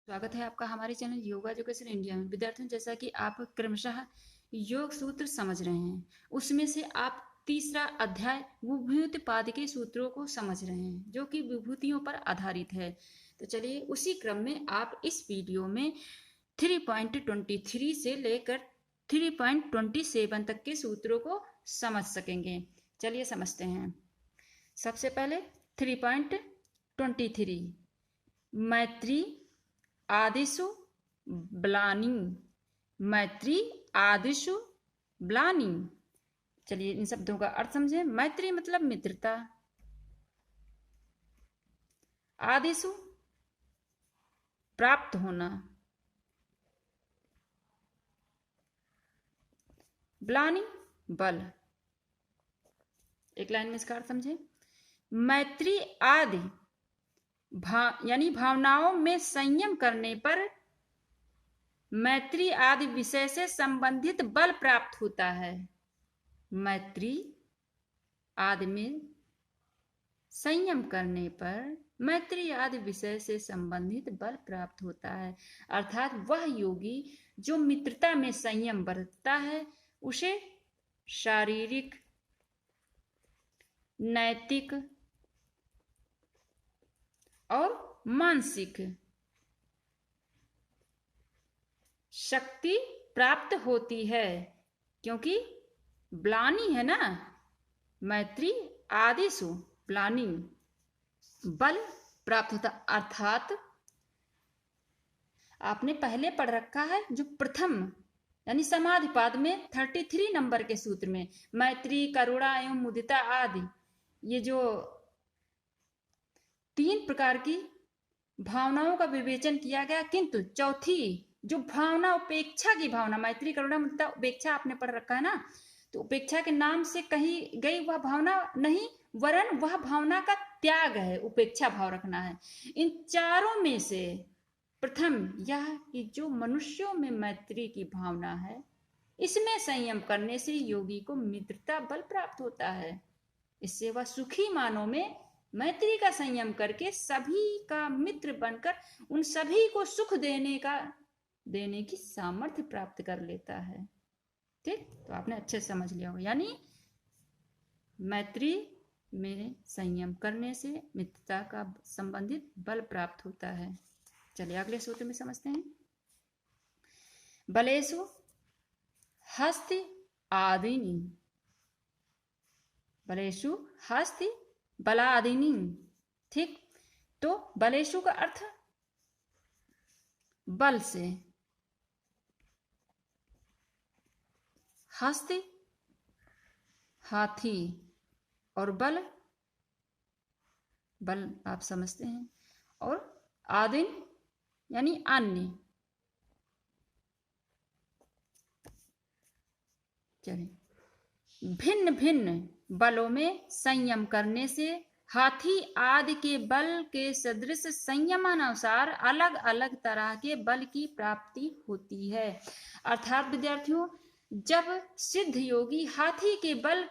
स्वागत है आपका हमारे चैनल योगा एजुकेशन इंडिया में। विद्यार्थियों, जैसा कि आप क्रमशः योग सूत्र समझ रहे हैं, उसमें से आप तीसरा अध्याय विभूति पाद के सूत्रों को समझ रहे हैं, जो कि विभूतियों पर आधारित है। तो चलिए उसी क्रम में आप इस वीडियो में 3.23 से लेकर 3.27 तक के सूत्रों को समझ सकेंगे। चलिए समझते हैं। सबसे पहले 3.23 मैत्री आदिषु ब्लानि। मैत्री आदिषु ब्लानि। चलिए इन शब्दों का अर्थ समझें। मैत्री मतलब मित्रता, आदिषु प्राप्त होना, ब्लानि बल। एक लाइन में इसका अर्थ समझें। मैत्री आदि यानी भावनाओं में संयम करने पर मैत्री आदि विषय से संबंधित बल प्राप्त होता है। मैत्री आदि में संयम करने पर मैत्री आदि विषय से संबंधित बल प्राप्त होता है। अर्थात वह योगी जो मित्रता में संयम बरतता है, उसे शारीरिक, नैतिक और मानसिक शक्ति प्राप्त होती है। क्योंकि ब्लानि है ना, मैत्री आदिषु ब्लानि, बल प्राप्त होता। अर्थात आपने पहले पढ़ रखा है जो प्रथम यानी समाधिपाद में 33 नंबर के सूत्र में मैत्री, करुणा एवं मुदिता आदि, ये जो 3 प्रकार की भावनाओं का विवेचन किया गया, किंतु चौथी जो भावना उपेक्षा की भावना, मैत्री करुणा मुदिता उपेक्षा आपने पढ़ रखा है ना, तो उपेक्षा के नाम से कही गई वह भावना नहीं, वरन वह भावना का त्याग है, उपेक्षा भाव रखना है। इन चारों में से प्रथम यह कि जो मनुष्यों में मैत्री की भावना है, इसमें संयम करने से योगी को मित्रता बल प्राप्त होता है। इससे वह सुखी मानव में मैत्री का संयम करके सभी का मित्र बनकर उन सभी को सुख देने की सामर्थ्य प्राप्त कर लेता है। ठीक, तो आपने अच्छे से समझ लिया होगा। यानी मैत्री में संयम करने से मित्रता का संबंधित बल प्राप्त होता है। चलिए अगले सूत्र में समझते हैं। बलेषु हस्ति आदिनी। बलेषु हस्ति बलादिनी। ठीक, तो बलेषु का अर्थ बल से, हस्ति हाथी और बल आप समझते हैं, और आदिन यानी अन्य। चलिए, भिन्न भिन्न बलों में संयम करने से हाथी आदि के बल के सदृश संयमानुसार अलग अलग तरह के बल की प्राप्ति होती है। अर्थात विद्यार्थियों, जब सिद्ध योगी हाथी के बल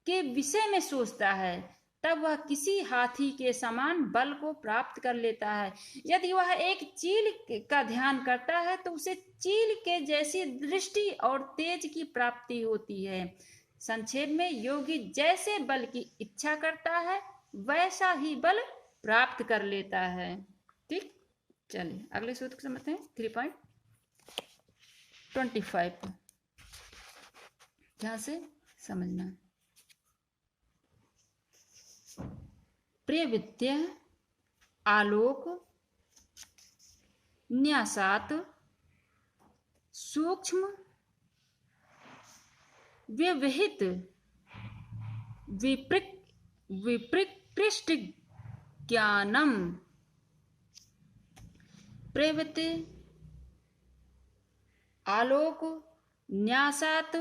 के विषय में सोचता है, तब वह किसी हाथी के समान बल को प्राप्त कर लेता है। यदि वह एक चील का ध्यान करता है तो उसे चील के जैसी दृष्टि और तेज की प्राप्ति होती है। संक्षेप में, योगी जैसे बल की इच्छा करता है वैसा ही बल प्राप्त कर लेता है। ठीक, चलिए अगले सूत्र समझते हैं। 3.25 ध्यान से समझना। प्रवृत्त्या आलोक न्यासात सूक्ष्म व्यवहित विप्रकृष्ट ज्ञानम। प्रवृत्ति आलोक न्यासात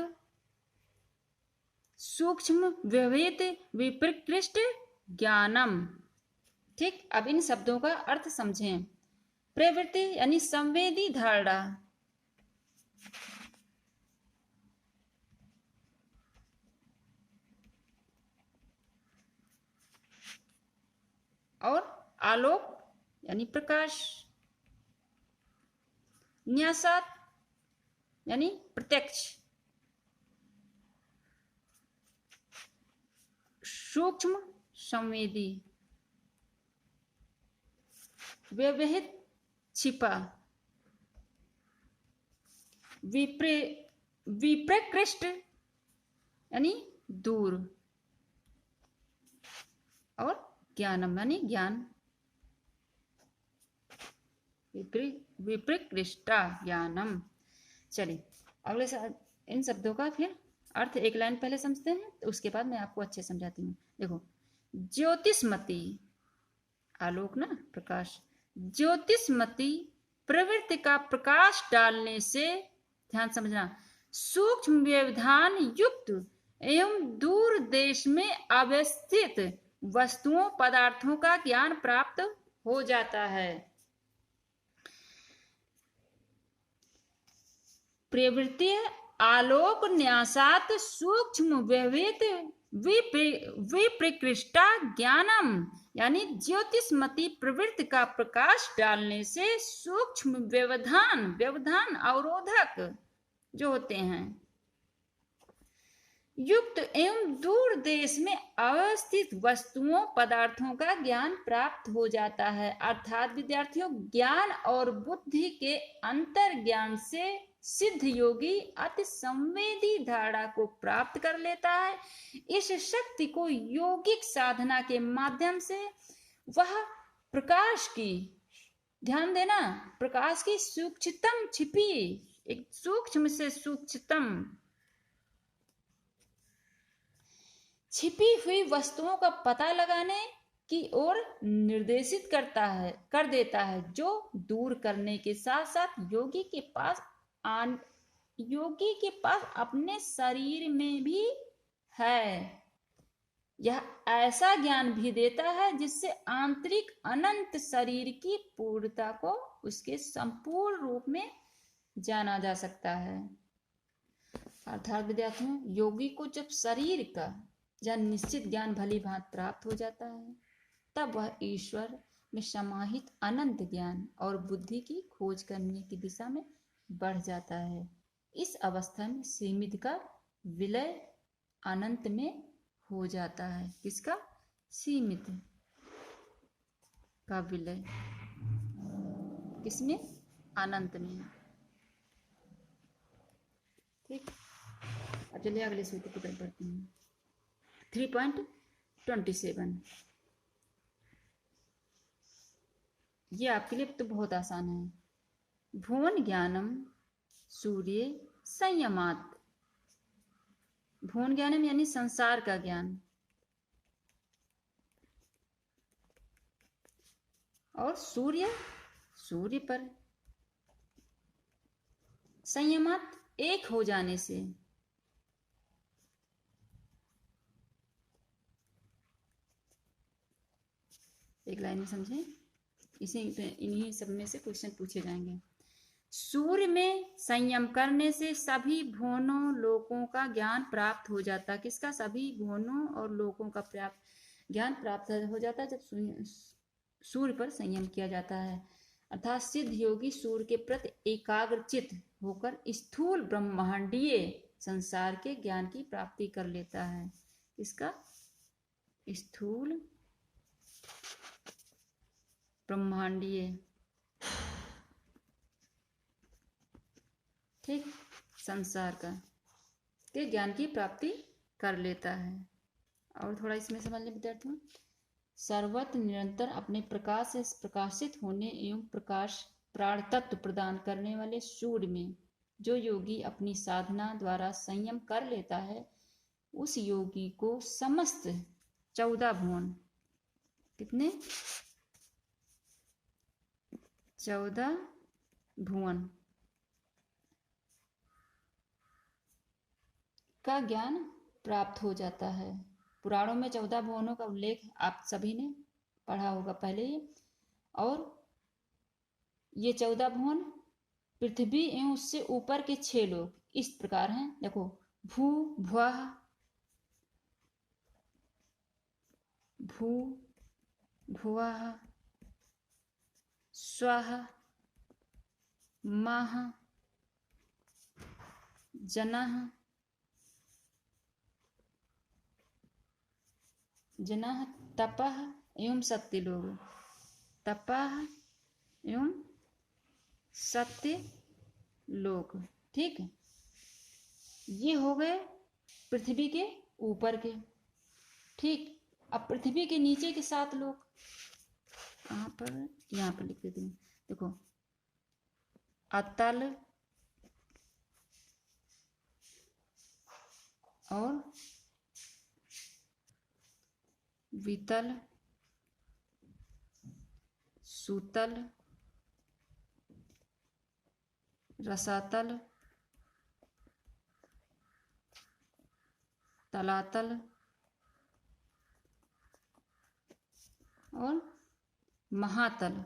सूक्ष्म व्यवहित विप्रकृष्ट ज्ञानम। ठीक, अब इन शब्दों का अर्थ समझें। प्रवृत्ति यानी संवेदी धारणा, और आलोक यानी प्रकाश। न्यासात यानी प्रत्यक्ष, सूक्ष्म संवेदी, व्यवहित छिपा, विप्रकृष्ट यानी दूर, और ज्ञानम यानी ज्ञान, विप्रकृष्टा ज्ञानम। चलिए अगले इन शब्दों का फिर अर्थ एक लाइन पहले समझते हैं, तो उसके बाद मैं आपको अच्छे समझाती हूँ। देखो, ज्योतिषमती, आलोक ना, प्रकाश, ज्योतिषमती प्रवृत्ति का प्रकाश डालने से, ध्यान समझना, सूक्ष्म व्यवधान युक्त एवं दूर देश में अवस्थित वस्तुओं पदार्थों का ज्ञान प्राप्त हो जाता है। प्रवृत्ति आलोक न्यासात सूक्ष्म व्यवहित विप्रकृष्टा ज्ञानम, यानी ज्योतिषमती प्रवृत्ति का प्रकाश डालने से सूक्ष्म व्यवधान अवरोधक जो होते हैं युक्त एवं दूर देश में अवस्थित वस्तुओं पदार्थों का ज्ञान प्राप्त हो जाता है। अर्थात विद्यार्थियों, ज्ञान और बुद्धि के अंतर ज्ञान से सिद्ध योगी अति संवेदी धारणा को प्राप्त कर लेता है। इस शक्ति को योगिक साधना के माध्यम से वह प्रकाश की, ध्यान देना, प्रकाश की सूक्ष्मतम छिपी, एक सूक्ष्म से सूक्ष्मतम छिपी हुई वस्तुओं का पता लगाने की ओर निर्देशित कर देता है, जो दूर करने के साथ साथ योगी के पास अपने शरीर में भी है। यह ऐसा ज्ञान भी देता है जिससे आंतरिक अनंत शरीर की पूर्णता को उसके संपूर्ण रूप में जाना जा सकता है। अर्थात विद्यार्थियों, योगी को जब शरीर का या निश्चित ज्ञान भली भांति प्राप्त हो जाता है, तब वह ईश्वर में समाहित अनंत ज्ञान और बुद्धि की खोज करने की दिशा में बढ़ जाता है। इस अवस्था में सीमित का विलय अनंत में हो जाता है। किसका? सीमित का विलय किसमें? अनंत में। ठीक, अब चलिए अगले सूत्र की तरफ बढ़ते हैं। 3.27, ये आपके लिए तो बहुत आसान है। भुवन ज्ञानम सूर्य संयमात, भुवन ज्ञानम यानी संसार का ज्ञान, और सूर्य पर संयमात एक हो जाने से, एक लाइन में समझें, इन्हीं सब में से क्वेश्चन पूछे जाएंगे। सूर्य में संयम करने से सभी भुवनों लोकों का ज्ञान प्राप्त हो जाता है। किसका? सभी भुवनों और लोकों का ज्ञान प्राप्त हो जाता है जब सूर्य पर संयम किया जाता है। अर्थात सिद्ध योगी सूर्य के प्रति एकाग्रचित होकर स्थूल ब्रह्मांडीय संसार के ज्ञान की प्राप्ति कर लेता है। इसका स्थूल ब्रह्मांडीय, ठीक, संसार का के ज्ञान की प्राप्ति कर लेता है। और थोड़ा इसमें समझ लें विद्यार्थियों, सर्वत्र निरंतर अपने प्रकाश से प्रकाशित होने एवं प्रकाश प्राण तत्व प्रदान करने वाले सूर्य में जो योगी अपनी साधना द्वारा संयम कर लेता है, उस योगी को समस्त 14 भुवन, कितने? 14 भुवन का ज्ञान प्राप्त हो जाता है। पुराणों में 14 भुवनों का उल्लेख आप सभी ने पढ़ा होगा पहले ही। और ये 14 भुवन पृथ्वी एवं उससे ऊपर के 6 लोक इस प्रकार हैं। देखो, भू भुवः, भू भुवः, स्वः, माह जनः जनः तपः एवं सत्य लोग, तपः एवं सत्य लोग। ठीक है, ये हो गए पृथ्वी के ऊपर के। ठीक, अब पृथ्वी के नीचे के 7 लोग कहाँ पर, यहाँ पर लिख देती हूँ। देखो, अतल और वितल, सुतल, रसातल, तलातल और महातल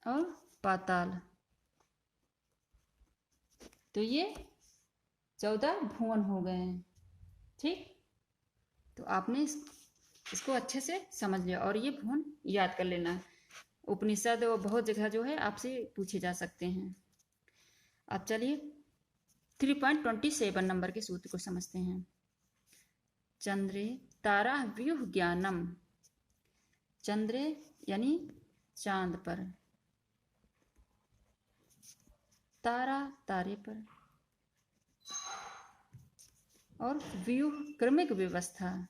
और पाताल। तो ये 14 भुवन हो गए हैं। ठीक, तो आपने इसको अच्छे से समझ लिया और ये भुवन याद कर लेना। उपनिषद और बहुत जगह जो है आपसे पूछे जा सकते हैं। अब चलिए 3.27 नंबर के सूत्र को समझते हैं। चंद्रे तारा व्यूह ज्ञानम, चंद्रे यानी चांद पर, तारा तारे पर, और व्यूह क्रमिक व्यवस्था,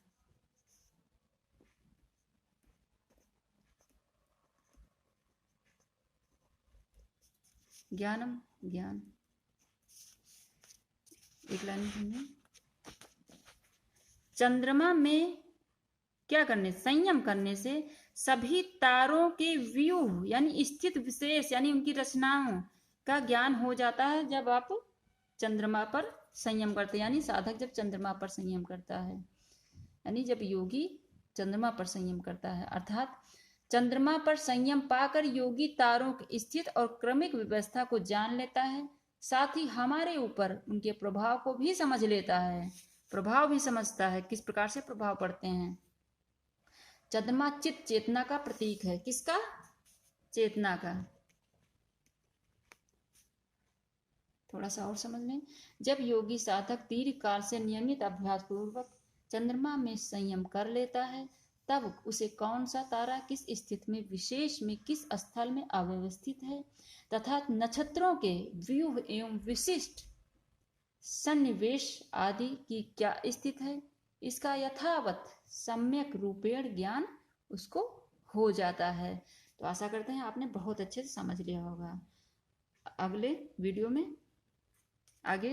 ज्ञानम ज्ञान। एक लाइन सुनिए। चंद्रमा में क्या करने, संयम करने से सभी तारों के व्यूह यानी स्थित विशेष यानी उनकी रचनाओं का ज्ञान हो जाता है जब आप चंद्रमा पर संयम करते हैं। यानी साधक जब चंद्रमा पर संयम करता है, यानी जब योगी चंद्रमा पर संयम करता है, अर्थात चंद्रमा पर संयम पाकर योगी तारों की स्थित और क्रमिक व्यवस्था को जान लेता है, साथ ही हमारे ऊपर उनके प्रभाव को भी समझ लेता है, प्रभाव भी समझता है, किस प्रकार से प्रभाव पड़ते हैं। चंद्रमा चित चेतना का प्रतीक है। किसका? चेतना का। थोड़ा सा और समझ लें। जब योगी साधक दीर्घ काल से नियमित अभ्यास पूर्वक चंद्रमा में संयम कर लेता है, तब उसे कौन सा तारा किस स्थिति में विशेष में किस स्थल में अव्यवस्थित है तथा नक्षत्रों के व्यूह एवं विशिष्ट सन्निवेश आदि की क्या स्थिति है, इसका यथावत सम्यक रूपेण ज्ञान उसको हो जाता है। तो आशा करते हैं आपने बहुत अच्छे से समझ लिया होगा। अगले वीडियो में आगे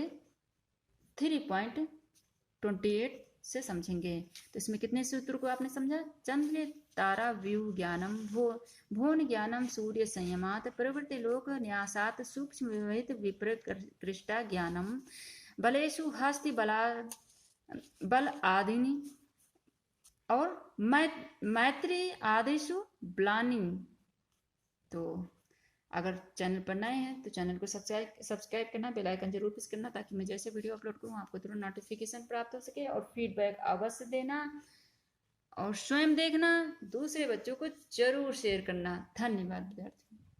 3.28 से समझेंगे। तो इसमें कितने सूत्र को आपने समझा? चंद्र तारा व्यू ज्ञानम, भुवन ज्ञानम, सूर्य संयमात, प्रवृत्ति लोक न्यासात, सूक्ष्म विवहित विप्रकृष्टा ज्ञानम, बलेषु हस्ति बल आदिनी और मैत्री आदिषु ब्लानी। तो अगर चैनल पर नए हैं तो चैनल को सब्सक्राइब करना, बेल आइकन जरूर प्रेस करना ताकि मैं जैसे वीडियो अपलोड करूँ आपको तुरंत नोटिफिकेशन प्राप्त हो सके। और फीडबैक अवश्य देना और स्वयं देखना, दूसरे बच्चों को जरूर शेयर करना। धन्यवाद विद्यार्थी।